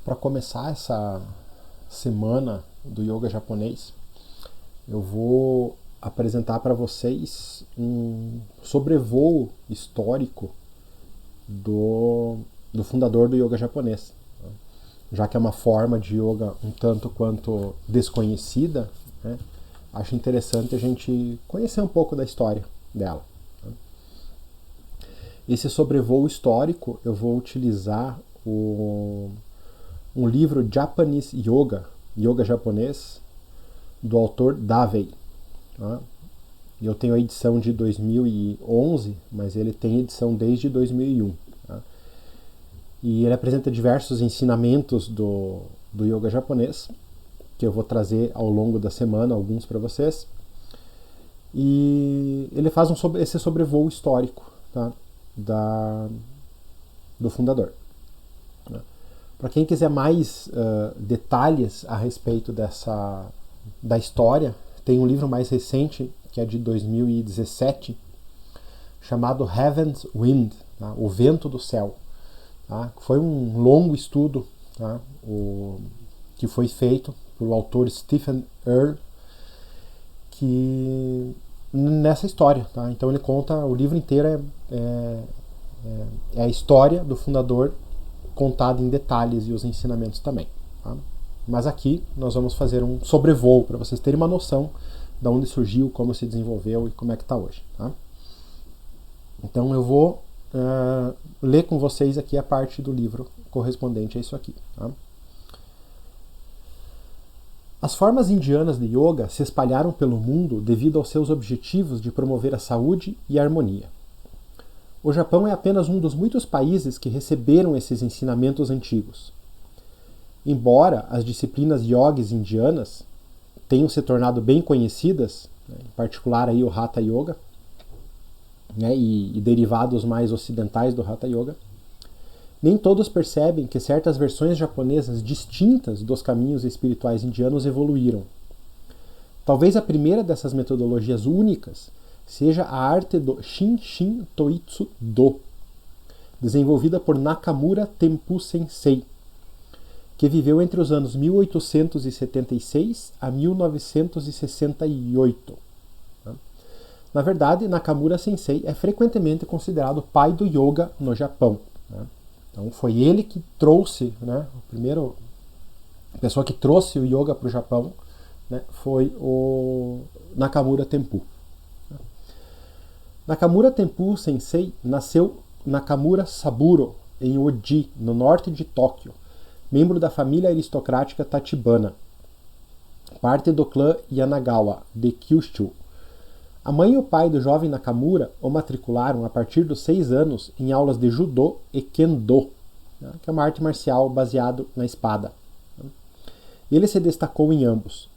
para começar essa semana do yoga japonês, eu vou apresentar para vocês um sobrevoo histórico do fundador do yoga japonês. Já que é uma forma de yoga um tanto quanto desconhecida, né, acho interessante a gente conhecer um pouco da história dela. Esse sobrevoo histórico eu vou utilizar um livro Japanese Yoga, Yoga japonês, do autor Davei. Tá? Eu tenho a edição de 2011, mas ele tem edição desde 2001. Tá? E ele apresenta diversos ensinamentos do yoga japonês, que eu vou trazer ao longo da semana, alguns para vocês. E ele faz esse sobrevoo histórico, tá? Do fundador. Para quem quiser mais detalhes a respeito da história, tem um livro mais recente, que é de 2017, chamado Heaven's Wind, tá? O Vento do Céu. Tá? Foi um longo estudo, tá? Que foi feito pelo autor Stephen Earle, que nessa história. Tá? Então ele conta, o livro inteiro é a história do fundador contada em detalhes e os ensinamentos também. Tá? Mas aqui nós vamos fazer um sobrevoo para vocês terem uma noção de onde surgiu, como se desenvolveu e como é que está hoje. Tá? Então eu vou ler com vocês aqui a parte do livro correspondente a isso aqui. Tá? As formas indianas de yoga se espalharam pelo mundo devido aos seus objetivos de promover a saúde e a harmonia. O Japão é apenas um dos muitos países que receberam esses ensinamentos antigos. Embora as disciplinas yogis indianas tenham se tornado bem conhecidas, né, em particular aí o Hatha Yoga, né, e derivados mais ocidentais do Hatha Yoga, nem todos percebem que certas versões japonesas distintas dos caminhos espirituais indianos evoluíram. Talvez a primeira dessas metodologias únicas seja a arte do Shinshin Toitsu Do, desenvolvida por Nakamura Tempu Sensei, que viveu entre os anos 1876 a 1968. Na verdade, Nakamura Sensei é frequentemente considerado o pai do yoga no Japão. Então foi ele que trouxe, né, a pessoa que trouxe o yoga para o Japão, né, foi o Nakamura Tempu. Nakamura Tempu Sensei nasceu Nakamura Saburo, em Oji, no norte de Tóquio, membro da família aristocrática Tachibana, parte do clã Yanagawa, de Kyushu. A mãe e o pai do jovem Nakamura o matricularam a partir dos 6 anos em aulas de Judô e Kendo, que é uma arte marcial baseada na espada. Ele se destacou em ambos.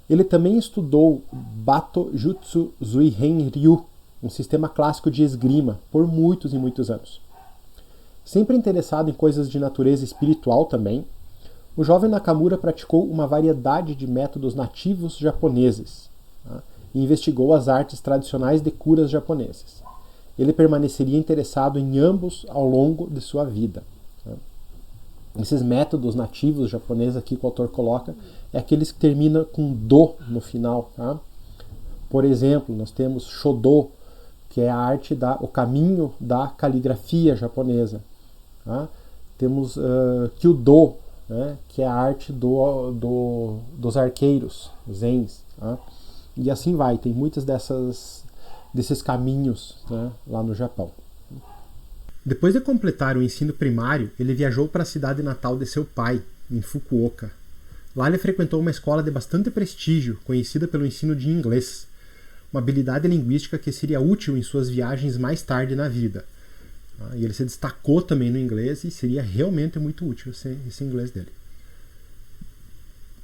Ele também estudou Bato Jutsu Zuihen Ryu, um sistema clássico de esgrima, por muitos e muitos anos. Sempre interessado em coisas de natureza espiritual também, o jovem Nakamura praticou uma variedade de métodos nativos japoneses, tá? E investigou as artes tradicionais de curas japonesas. Ele permaneceria interessado em ambos ao longo de sua vida. Tá? Esses métodos nativos japoneses aqui que o autor coloca é aqueles que terminam com do no final. Tá? Por exemplo, nós temos Shodo, que é a arte o caminho da caligrafia japonesa. Tá? Temos Kyudo, né, que é a arte dos arqueiros, zens. Tá? E assim vai, tem muitos desses caminhos, né, lá no Japão. Depois de completar o ensino primário, ele viajou para a cidade natal de seu pai, em Fukuoka. Lá ele frequentou uma escola de bastante prestígio, conhecida pelo ensino de inglês, uma habilidade linguística que seria útil em suas viagens mais tarde na vida. E ele se destacou também no inglês e seria realmente muito útil esse inglês dele.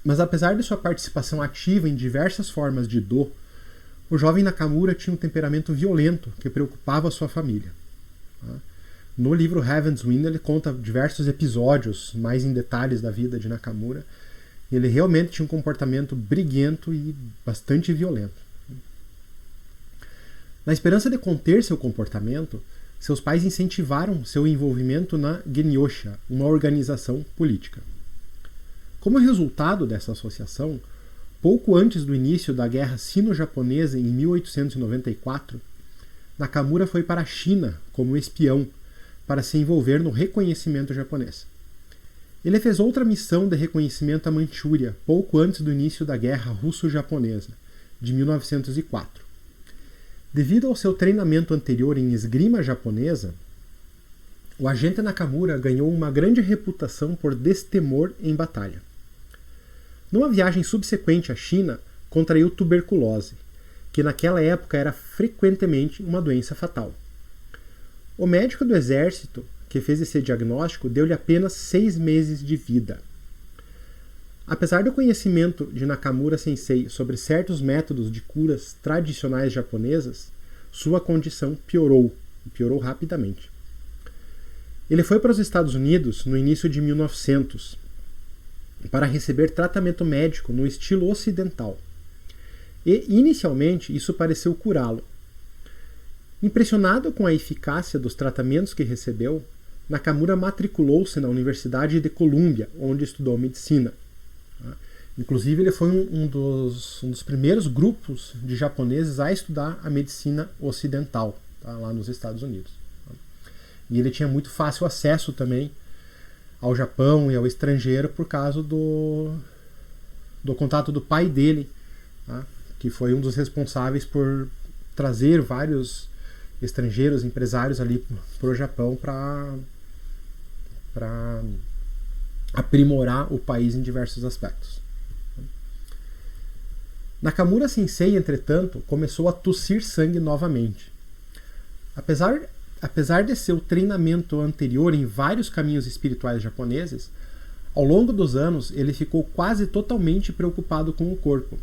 Mas apesar de sua participação ativa em diversas formas de Do, o jovem Nakamura tinha um temperamento violento que preocupava sua família. No livro Heaven's Wind ele conta diversos episódios mais em detalhes da vida de Nakamura. Ele realmente tinha um comportamento briguento e bastante violento. Na esperança de conter seu comportamento, seus pais incentivaram seu envolvimento na Genyosha, uma organização política. Como resultado dessa associação, pouco antes do início da Guerra Sino-Japonesa, em 1894, Nakamura foi para a China como espião para se envolver no reconhecimento japonês. Ele fez outra missão de reconhecimento à Manchúria, pouco antes do início da Guerra Russo-Japonesa, de 1904. Devido ao seu treinamento anterior em esgrima japonesa, o agente Nakamura ganhou uma grande reputação por destemor em batalha. Numa viagem subsequente à China, contraiu tuberculose, que naquela época era frequentemente uma doença fatal. O médico do exército que fez esse diagnóstico deu-lhe apenas 6 meses de vida. Apesar do conhecimento de Nakamura Sensei sobre certos métodos de curas tradicionais japonesas, sua condição piorou rapidamente. Ele foi para os Estados Unidos no início de 1900 para receber tratamento médico no estilo ocidental. E, inicialmente, isso pareceu curá-lo. Impressionado com a eficácia dos tratamentos que recebeu, Nakamura matriculou-se na Universidade de Columbia, onde estudou medicina. Inclusive, ele foi um dos primeiros grupos de japoneses a estudar a medicina ocidental, lá nos Estados Unidos. E ele tinha muito fácil acesso também ao Japão e ao estrangeiro por causa do contato do pai dele, que foi um dos responsáveis por trazer vários estrangeiros, empresários ali para o Japão para aprimorar o país em diversos aspectos. Nakamura Sensei, entretanto, começou a tossir sangue novamente. Apesar de seu treinamento anterior em vários caminhos espirituais japoneses, ao longo dos anos ele ficou quase totalmente preocupado com o corpo,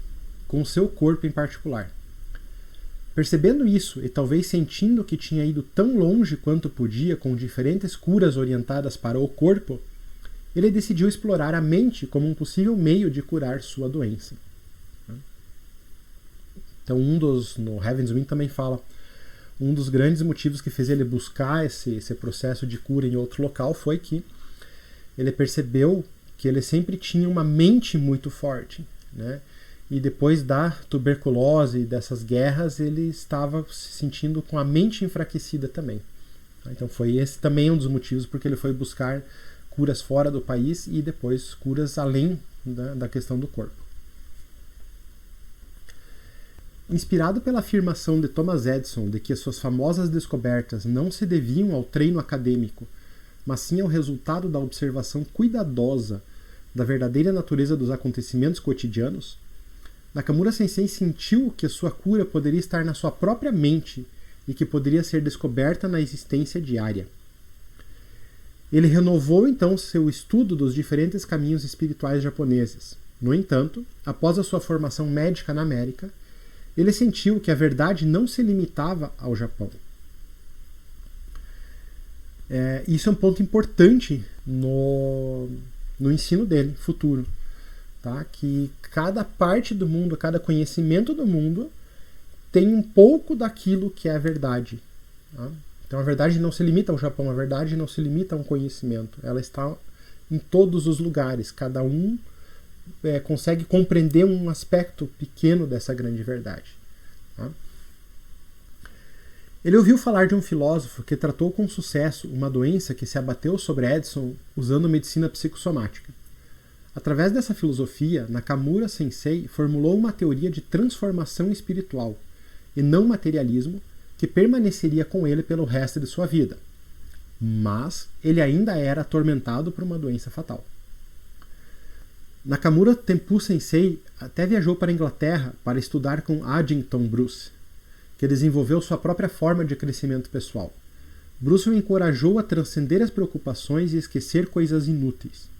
com o seu corpo em particular. Percebendo isso e talvez sentindo que tinha ido tão longe quanto podia com diferentes curas orientadas para o corpo, ele decidiu explorar a mente como um possível meio de curar sua doença. Então, no Heaven's Wing também fala, um dos grandes motivos que fez ele buscar esse processo de cura em outro local foi que ele percebeu que ele sempre tinha uma mente muito forte, né? E depois da tuberculose e dessas guerras, ele estava se sentindo com a mente enfraquecida também. Então foi esse também um dos motivos porque ele foi buscar curas fora do país e depois curas além da questão do corpo. Inspirado pela afirmação de Thomas Edison de que as suas famosas descobertas não se deviam ao treino acadêmico, mas sim ao resultado da observação cuidadosa da verdadeira natureza dos acontecimentos cotidianos, Nakamura Sensei sentiu que a sua cura poderia estar na sua própria mente e que poderia ser descoberta na existência diária. Ele renovou então seu estudo dos diferentes caminhos espirituais japoneses. No entanto, após a sua formação médica na América, ele sentiu que a verdade não se limitava ao Japão. Isso é um ponto importante no ensino dele, futuro. Tá? Que cada parte do mundo, cada conhecimento do mundo tem um pouco daquilo que é a verdade. Tá? Então a verdade não se limita ao Japão, a verdade não se limita a um conhecimento. Ela está em todos os lugares. Cada um consegue compreender um aspecto pequeno dessa grande verdade. Tá? Ele ouviu falar de um filósofo que tratou com sucesso uma doença que se abateu sobre Edison usando medicina psicossomática. Através dessa filosofia, Nakamura Sensei formulou uma teoria de transformação espiritual e não materialismo que permaneceria com ele pelo resto de sua vida. Mas ele ainda era atormentado por uma doença fatal. Nakamura Tempu Sensei até viajou para a Inglaterra para estudar com Addington Bruce, que desenvolveu sua própria forma de crescimento pessoal. Bruce o encorajou a transcender as preocupações e esquecer coisas inúteis.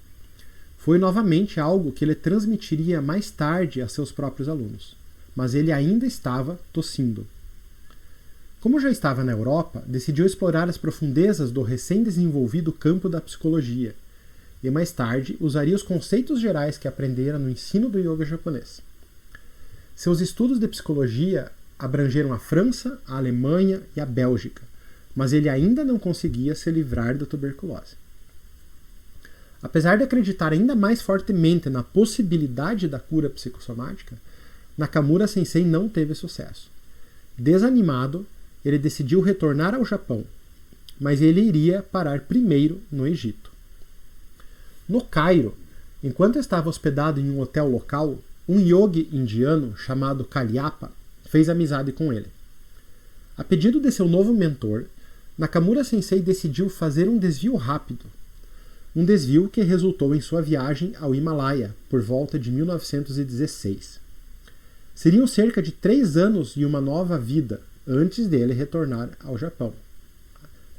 Foi novamente algo que ele transmitiria mais tarde a seus próprios alunos, mas ele ainda estava tossindo. Como já estava na Europa, decidiu explorar as profundezas do recém-desenvolvido campo da psicologia, e mais tarde usaria os conceitos gerais que aprendera no ensino do yoga japonês. Seus estudos de psicologia abrangeram a França, a Alemanha e a Bélgica, mas ele ainda não conseguia se livrar da tuberculose. Apesar de acreditar ainda mais fortemente na possibilidade da cura psicossomática, Nakamura Sensei não teve sucesso. Desanimado, ele decidiu retornar ao Japão, mas ele iria parar primeiro no Egito. No Cairo, enquanto estava hospedado em um hotel local, um yogi indiano chamado Kalyapa fez amizade com ele. A pedido de seu novo mentor, Nakamura Sensei decidiu fazer um desvio rápido. Um desvio que resultou em sua viagem ao Himalaia por volta de 1916. Seriam cerca de 3 anos e uma nova vida antes dele retornar ao Japão.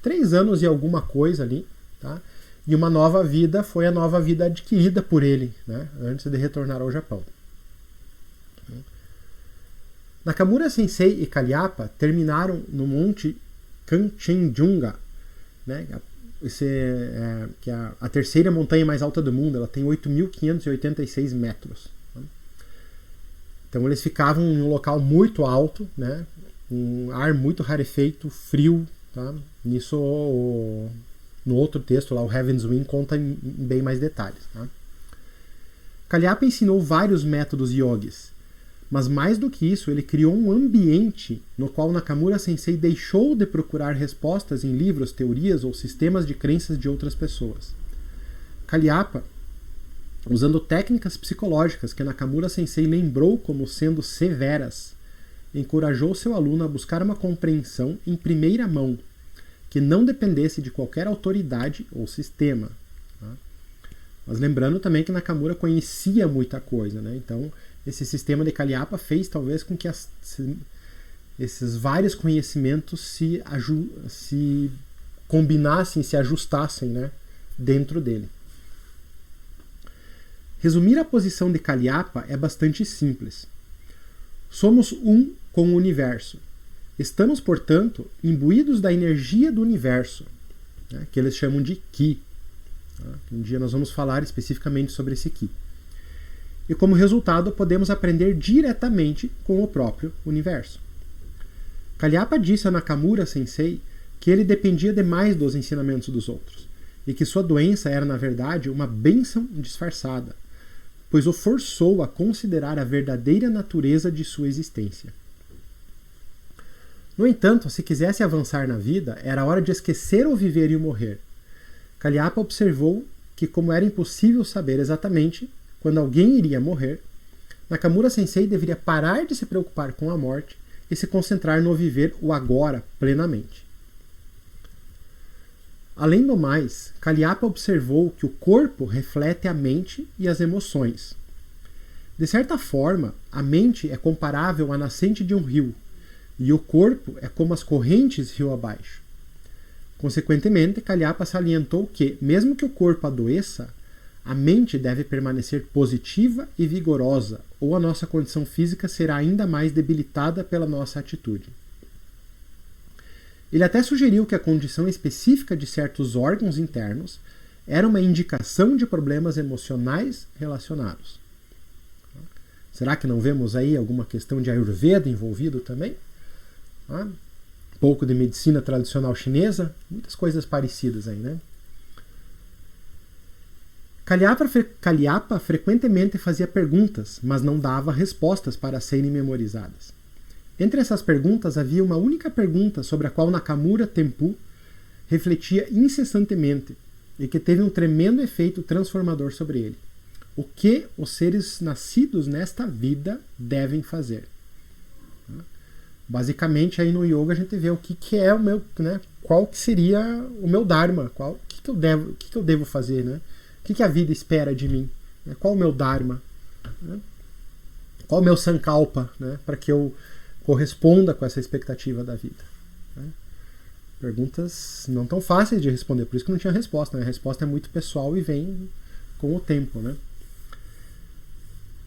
3 anos e alguma coisa ali, tá? E uma nova vida foi a nova vida adquirida por ele, né? Antes de retornar ao Japão. Nakamura Sensei e Kalyapa terminaram no Monte Kanchenjunga, né? Que é a terceira montanha mais alta do mundo. Ela tem 8.586 metros. Então eles ficavam em um local muito alto, né? Um ar muito rarefeito, frio. Tá? Nisso, no outro texto, lá, o Heaven's Wing, conta em bem mais detalhes. Tá? Kalyapa ensinou vários métodos yogis, mas mais do que isso, ele criou um ambiente no qual Nakamura Sensei deixou de procurar respostas em livros, teorias ou sistemas de crenças de outras pessoas. Kalyapa, usando técnicas psicológicas que Nakamura Sensei lembrou como sendo severas, encorajou seu aluno a buscar uma compreensão em primeira mão, que não dependesse de qualquer autoridade ou sistema. Tá? Mas lembrando também que Nakamura conhecia muita coisa, né? Então esse sistema de Kalyapa fez talvez com que esses vários conhecimentos se combinassem, se ajustassem, né, dentro dele. Resumir a posição de Kalyapa é bastante simples. Somos um com o universo. Estamos, portanto, imbuídos da energia do universo, né, que eles chamam de Ki. Tá? Um dia nós vamos falar especificamente sobre esse Ki. E como resultado, podemos aprender diretamente com o próprio universo. Kalyapa disse a Nakamura Sensei que ele dependia demais dos ensinamentos dos outros, e que sua doença era, na verdade, uma bênção disfarçada, pois o forçou a considerar a verdadeira natureza de sua existência. No entanto, se quisesse avançar na vida, era hora de esquecer o viver e o morrer. Kalyapa observou que, como era impossível saber exatamente quando alguém iria morrer, Nakamura Sensei deveria parar de se preocupar com a morte e se concentrar no viver o agora plenamente. Além do mais, Kalyapa observou que o corpo reflete a mente e as emoções. De certa forma, a mente é comparável à nascente de um rio, e o corpo é como as correntes rio abaixo. Consequentemente, Kalyapa salientou que, mesmo que o corpo adoeça, a mente deve permanecer positiva e vigorosa, ou a nossa condição física será ainda mais debilitada pela nossa atitude. Ele até sugeriu que a condição específica de certos órgãos internos era uma indicação de problemas emocionais relacionados. Será que não vemos aí alguma questão de Ayurveda envolvido também? Um pouco de medicina tradicional chinesa, muitas coisas parecidas aí, né? Kalyapa frequentemente fazia perguntas, mas não dava respostas para serem memorizadas. Entre essas perguntas havia uma única pergunta sobre a qual Nakamura Tempu refletia incessantemente e que teve um tremendo efeito transformador sobre ele. O que os seres nascidos nesta vida devem fazer? Basicamente, aí no yoga a gente vê o que é o meu, né? Qual que seria o meu dharma, o que eu devo fazer, né? O que a vida espera de mim? Qual o meu dharma? Qual o meu sankalpa, né? Para que eu corresponda com essa expectativa da vida? Perguntas não tão fáceis de responder, por isso que não tinha resposta, né? A resposta é muito pessoal e vem com o tempo, né?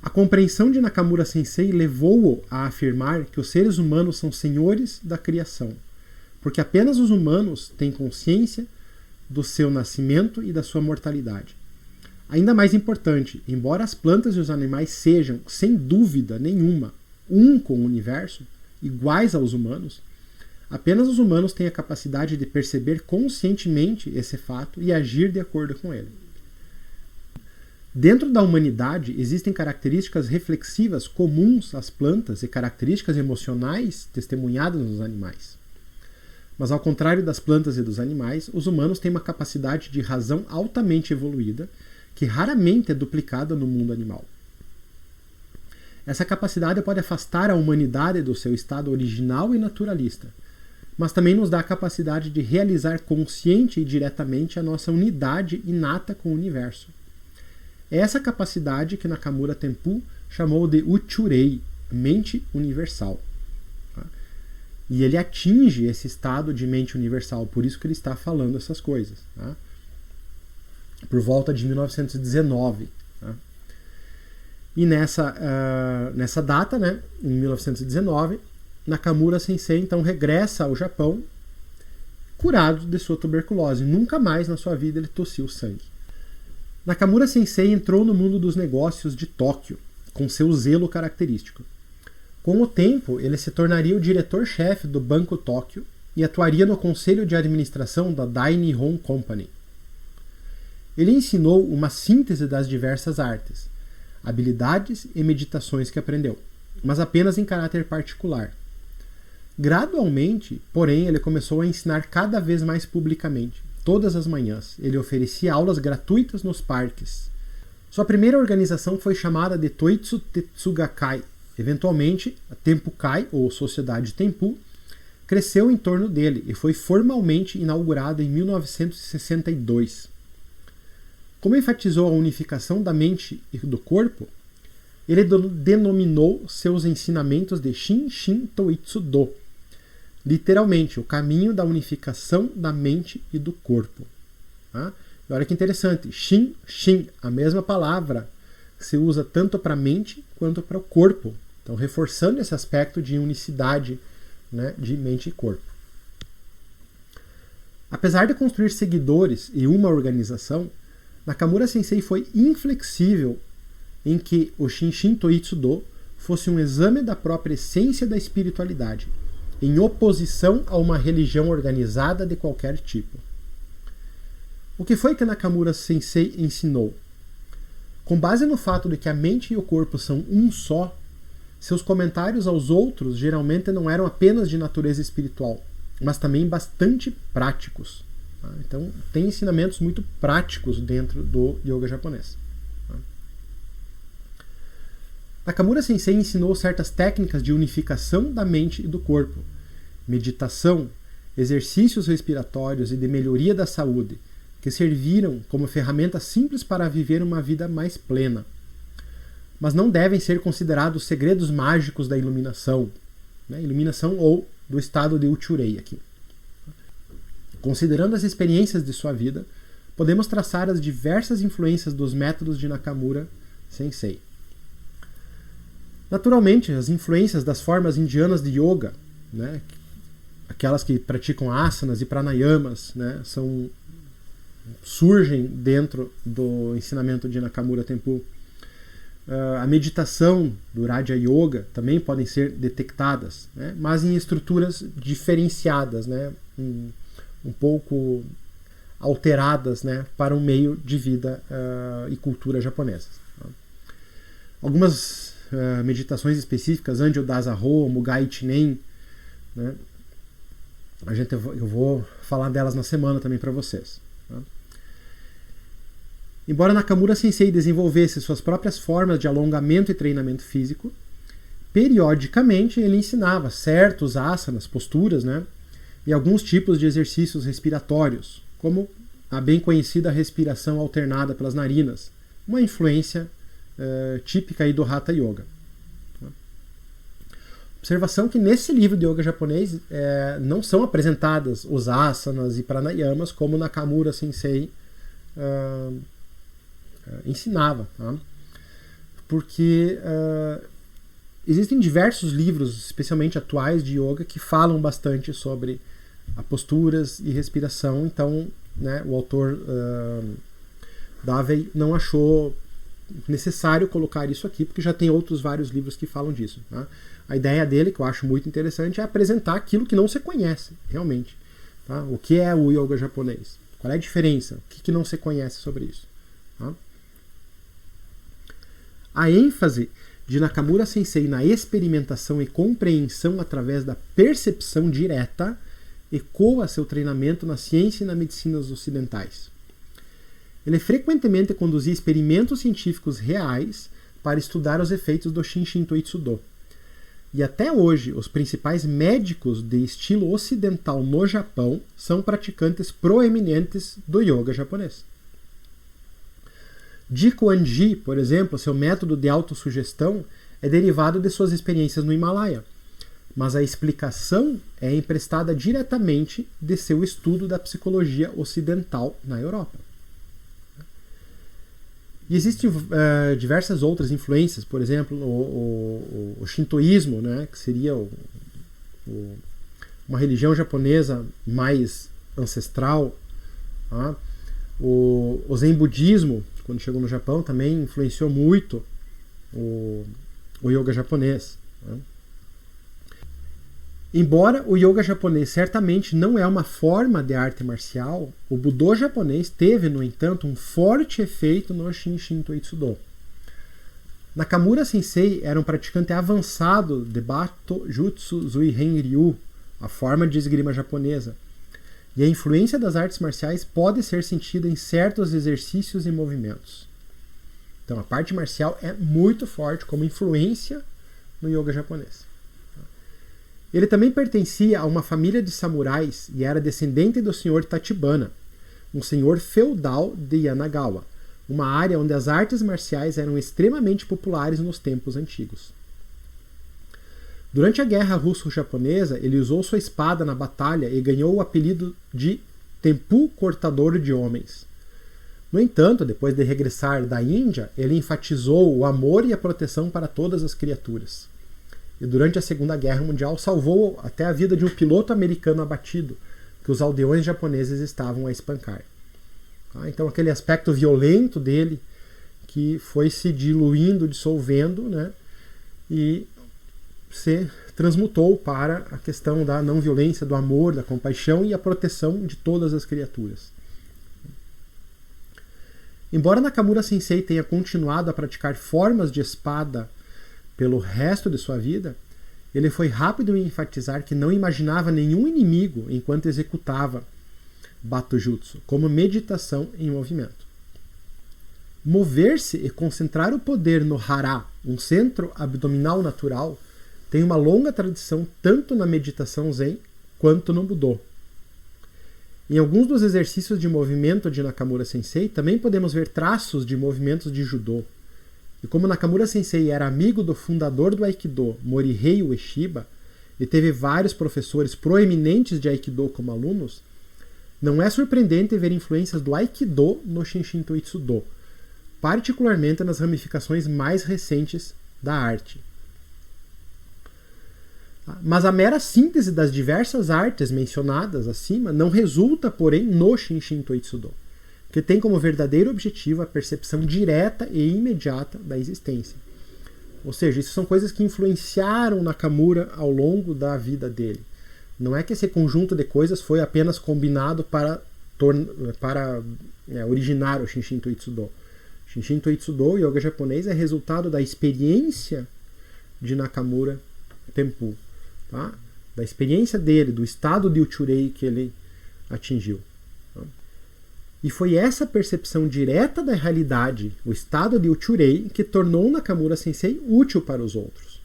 A compreensão de Nakamura Sensei levou-o a afirmar que os seres humanos são senhores da criação, porque apenas os humanos têm consciência do seu nascimento e da sua mortalidade. Ainda mais importante, embora as plantas e os animais sejam, sem dúvida nenhuma, um com o universo, iguais aos humanos, Apenas os humanos têm a capacidade de perceber conscientemente esse fato e agir de acordo com ele. Dentro da humanidade existem características reflexivas comuns às plantas e características emocionais testemunhadas nos animais. Mas ao contrário das plantas e dos animais, os humanos têm uma capacidade de razão altamente evoluída que raramente é duplicada no mundo animal. Essa capacidade pode afastar a humanidade do seu estado original e naturalista, mas também nos dá a capacidade de realizar consciente e diretamente a nossa unidade inata com o universo. É essa capacidade que Nakamura Tenpu chamou de Uchurei, mente universal. E ele atinge esse estado de mente universal, por isso que ele está falando essas coisas. Por volta de 1919. E nessa data, né, em 1919, Nakamura Sensei então regressa ao Japão curado de sua tuberculose. Nunca mais na sua vida ele tossiu sangue. Nakamura Sensei entrou no mundo dos negócios de Tóquio, com seu zelo característico. Com o tempo, ele se tornaria o diretor-chefe do Banco Tóquio e atuaria no conselho de administração da Dai Nihon Company. Ele ensinou uma síntese das diversas artes, habilidades e meditações que aprendeu, mas apenas em caráter particular. Gradualmente, porém, ele começou a ensinar cada vez mais publicamente. Todas as manhãs, ele oferecia aulas gratuitas nos parques. Sua primeira organização foi chamada de Toitsu Tetsugakai. Eventualmente, a Tempukai, ou Sociedade Tenpu, cresceu em torno dele e foi formalmente inaugurada em 1962. Como enfatizou a unificação da mente e do corpo, ele denominou seus ensinamentos de Shin-Shin Toitsu Do, literalmente, o caminho da unificação da mente e do corpo. Tá? E olha que interessante, Shin-Shin, a mesma palavra, se usa tanto para a mente quanto para o corpo. Então, reforçando esse aspecto de unicidade, né, de mente e corpo. Apesar de construir seguidores e uma organização, Nakamura Sensei foi inflexível em que o Shin-Shin Toitsu Do fosse um exame da própria essência da espiritualidade, em oposição a uma religião organizada de qualquer tipo. O que foi que Nakamura Sensei ensinou? Com base no fato de que a mente e o corpo são um só, seus comentários aos outros geralmente não eram apenas de natureza espiritual, mas também bastante práticos. Então, tem ensinamentos muito práticos dentro do yoga japonês. Nakamura Sensei ensinou certas técnicas de unificação da mente e do corpo, meditação, exercícios respiratórios e de melhoria da saúde, que serviram como ferramentas simples para viver uma vida mais plena. Mas não devem ser considerados segredos mágicos da iluminação, né? Iluminação ou do estado de Uchurei aqui. Considerando as experiências de sua vida, podemos traçar as diversas influências dos métodos de Nakamura Sensei. Naturalmente, as influências das formas indianas de yoga, né, aquelas que praticam asanas e pranayamas, né, surgem dentro do ensinamento de Nakamura Tenpu. A meditação do Raja Yoga também podem ser detectadas, né, mas em estruturas diferenciadas, né, um pouco alteradas, né, para um meio de vida e cultura japonesas. Algumas meditações específicas, Anjo Dasaho, Mugai Chinen, né, eu vou falar delas na semana também para vocês. Tá? Embora Nakamura Sensei desenvolvesse suas próprias formas de alongamento e treinamento físico, periodicamente ele ensinava certos asanas, posturas, né, e alguns tipos de exercícios respiratórios, como a bem conhecida respiração alternada pelas narinas, uma influência típica aí do Hatha Yoga. Observação que nesse livro de yoga japonês não são apresentadas os asanas e pranayamas como Nakamura Sensei ensinava, tá? Porque existem diversos livros, especialmente atuais, de yoga que falam bastante sobre posturas e respiração. Então, né, o autor Davey não achou necessário colocar isso aqui, porque já tem outros vários livros que falam disso. Tá? A ideia dele, que eu acho muito interessante, é apresentar aquilo que não se conhece, realmente. Tá? O que é o yoga japonês? Qual é a diferença? O que não se conhece sobre isso? Tá? A ênfase de Nakamura Sensei na experimentação e compreensão através da percepção direta ecoa seu treinamento na ciência e na medicina ocidentais. Ele frequentemente conduzia experimentos científicos reais para estudar os efeitos do Shinshin Toitsudo. E até hoje, os principais médicos de estilo ocidental no Japão são praticantes proeminentes do yoga japonês. Ji Kuan Ji, por exemplo, seu método de autossugestão é derivado de suas experiências no Himalaia, mas a explicação é emprestada diretamente de seu estudo da psicologia ocidental na Europa. E existem diversas outras influências, por exemplo, o shintoísmo, né, que seria uma religião japonesa mais ancestral. Tá? O Zen budismo, quando chegou no Japão, também influenciou muito o yoga japonês. Tá? Embora o yoga japonês certamente não é uma forma de arte marcial, o Budô japonês teve, no entanto, um forte efeito no Shinshin Toitsudo. Nakamura Sensei era um praticante avançado de Bato Jutsu Zuihen Ryu, a forma de esgrima japonesa, e a influência das artes marciais pode ser sentida em certos exercícios e movimentos. Então a parte marcial é muito forte como influência no yoga japonês. Ele também pertencia a uma família de samurais e era descendente do senhor Tachibana, um senhor feudal de Yanagawa, uma área onde as artes marciais eram extremamente populares nos tempos antigos. Durante a Guerra Russo-Japonesa, ele usou sua espada na batalha e ganhou o apelido de Tempu Cortador de Homens. No entanto, depois de regressar da Índia, ele enfatizou o amor e a proteção para todas as criaturas. E durante a Segunda Guerra Mundial salvou até a vida de um piloto americano abatido, que os aldeões japoneses estavam a espancar. Então aquele aspecto violento dele, que foi se diluindo, dissolvendo, né, e se transmutou para a questão da não violência, do amor, da compaixão e a proteção de todas as criaturas. Embora Nakamura Sensei tenha continuado a praticar formas de espada pelo resto de sua vida, ele foi rápido em enfatizar que não imaginava nenhum inimigo enquanto executava Batujutsu, como meditação em movimento. Mover-se e concentrar o poder no hara, um centro abdominal natural, tem uma longa tradição tanto na meditação Zen quanto no Budô. Em alguns dos exercícios de movimento de Nakamura Sensei também podemos ver traços de movimentos de Judô. E como Nakamura Sensei era amigo do fundador do Aikido, Morihei Ueshiba, e teve vários professores proeminentes de Aikido como alunos, não é surpreendente ver influências do Aikido no Shinshin Toitsudo, particularmente nas ramificações mais recentes da arte. Mas a mera síntese das diversas artes mencionadas acima não resulta, porém, no Shinshin Toitsudo, que tem como verdadeiro objetivo a percepção direta e imediata da existência. Ou seja, isso são coisas que influenciaram Nakamura ao longo da vida dele. Não é que esse conjunto de coisas foi apenas combinado para originar o Shinshin Toitsudo. Shinshin Toitsudo, o yoga japonês, é resultado da experiência de Nakamura Tempu, tá? Da experiência dele, do estado de Uchurei que ele atingiu. E foi essa percepção direta da realidade, o estado de Uchurei, que tornou Nakamura Sensei útil para os outros.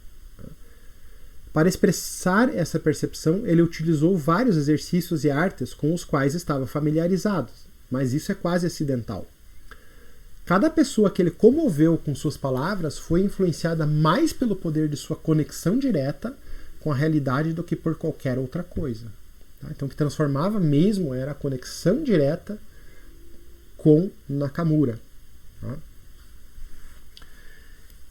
Para expressar essa percepção, ele utilizou vários exercícios e artes com os quais estava familiarizado, mas isso é quase acidental. Cada pessoa que ele comoveu com suas palavras foi influenciada mais pelo poder de sua conexão direta com a realidade do que por qualquer outra coisa. Então o que transformava mesmo era a conexão direta com Nakamura.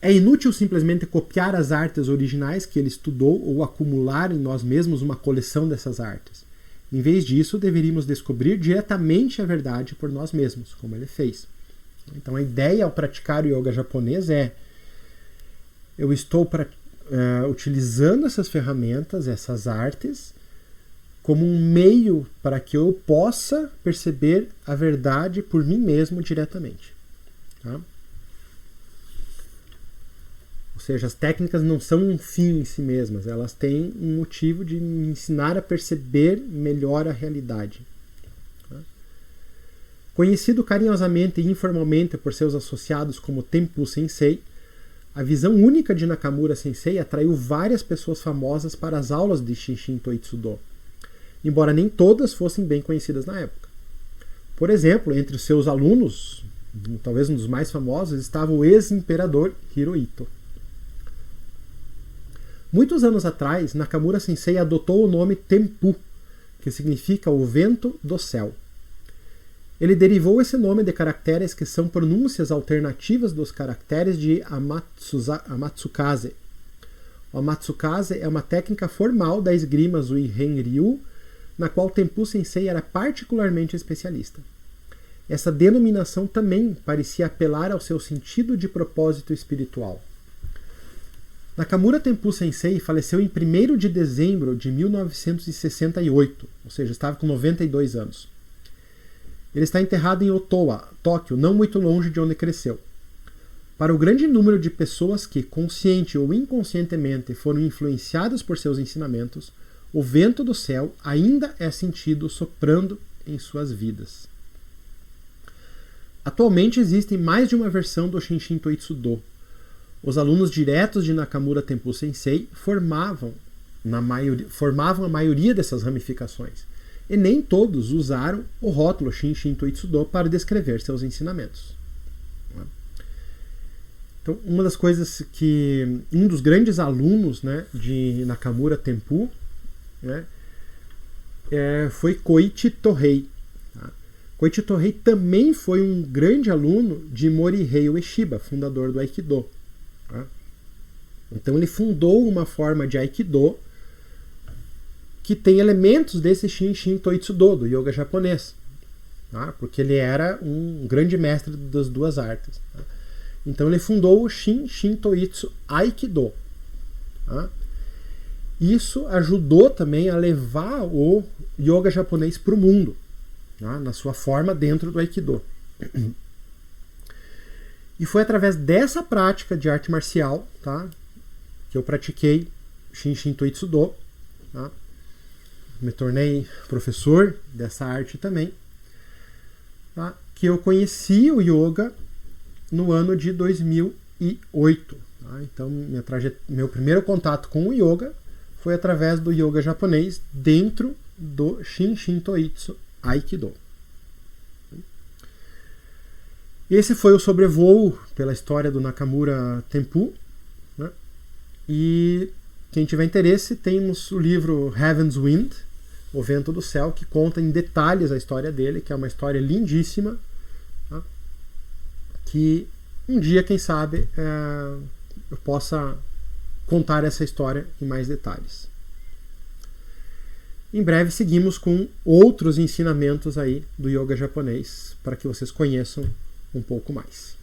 É inútil simplesmente copiar as artes originais que ele estudou ou acumular em nós mesmos uma coleção dessas artes. Em vez disso, deveríamos descobrir diretamente a verdade por nós mesmos, como ele fez. Então a ideia ao praticar o yoga japonês é: eu estou utilizando essas ferramentas, essas artes, como um meio para que eu possa perceber a verdade por mim mesmo diretamente. Tá? Ou seja, as técnicas não são um fim em si mesmas, elas têm um motivo de me ensinar a perceber melhor a realidade. Tá? Conhecido carinhosamente e informalmente por seus associados como Tempu Sensei, a visão única de Nakamura Sensei atraiu várias pessoas famosas para as aulas de Shinshin Toitsudo, embora nem todas fossem bem conhecidas na época. Por exemplo, entre os seus alunos, talvez um dos mais famosos, estava o ex-imperador Hirohito. Muitos anos atrás, Nakamura Sensei adotou o nome Tempu, que significa o vento do céu. Ele derivou esse nome de caracteres que são pronúncias alternativas dos caracteres de Amatsukaze. O Amatsukaze é uma técnica formal da esgrima Zuihen-ryu, na qual Tempu Sensei era particularmente especialista. Essa denominação também parecia apelar ao seu sentido de propósito espiritual. Nakamura Tempu Sensei faleceu em 1º de dezembro de 1968, ou seja, estava com 92 anos. Ele está enterrado em Otowa, Tóquio, não muito longe de onde cresceu. Para o grande número de pessoas que, consciente ou inconscientemente, foram influenciadas por seus ensinamentos, o vento do céu ainda é sentido soprando em suas vidas. Atualmente existem mais de uma versão do Shinshin Toitsudo. Os alunos diretos de Nakamura Tempu Sensei formavam a maioria dessas ramificações, e nem todos usaram o rótulo Shinshin Toitsudo para descrever seus ensinamentos. Então, uma das coisas que um dos grandes alunos, né, de Nakamura Tempu, né, foi Koichi Tohei. Tá? Koichi Tohei também foi um grande aluno de Morihei Ueshiba, fundador do Aikido. Tá? Então ele fundou uma forma de Aikido que tem elementos desse Shinshin Toitsudo, do yoga japonês, tá? Porque ele era um grande mestre das duas artes. Tá? Então ele fundou o Shinshin Toitsu Aikido. Tá? Isso ajudou também a levar o yoga japonês para o mundo, tá? Na sua forma dentro do Aikido. E foi através dessa prática de arte marcial, tá, que eu pratiquei Shinshin Toitsudo. Tá? Me tornei professor dessa arte também. Tá? Que eu conheci o yoga no ano de 2008. Tá? Então, meu primeiro contato com o yoga foi através do yoga japonês dentro do Shinshin Toitsu Aikido. Esse foi o sobrevoo pela história do Nakamura Tempu. Né? E quem tiver interesse, temos o livro Heaven's Wind, O Vento do Céu, que conta em detalhes a história dele, que é uma história lindíssima, tá? Que um dia, quem sabe, eu possa contar essa história em mais detalhes. Em breve seguimos com outros ensinamentos aí do yoga japonês, para que vocês conheçam um pouco mais.